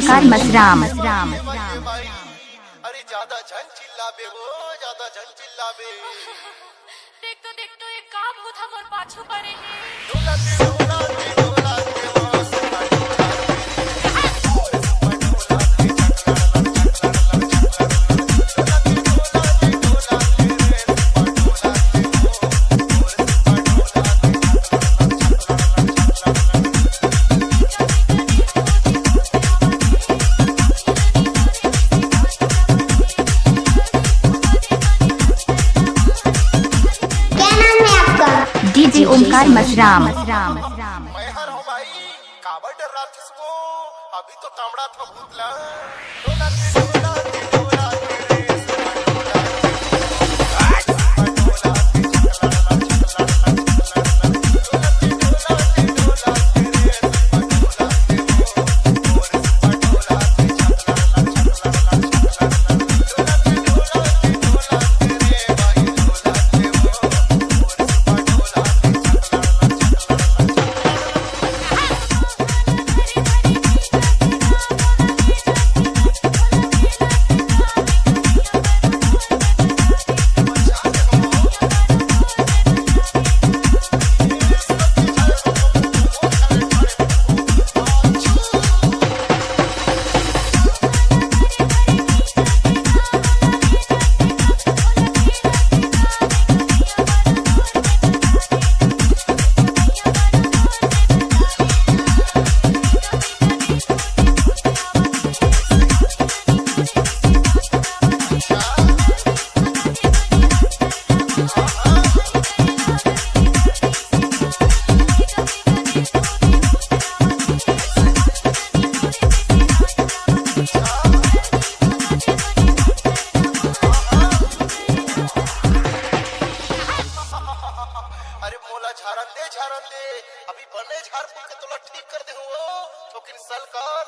ओमकार मसराम। अरे ज्यादा झन चिल्लाबे हो, ज्यादा झन चिल्लाबे। देख तो एक काम हो था मोर पाछू परे है। डीजे ओमकार मसराम। मैं हर हूँ भाई, काबर डर रहा था इसको? अभी तो तामड़ा था भूतला। अरे मोला झारन दे अभी बने झाड़ फूक के तोला ठीक कर दे हो, लेकिन सलकार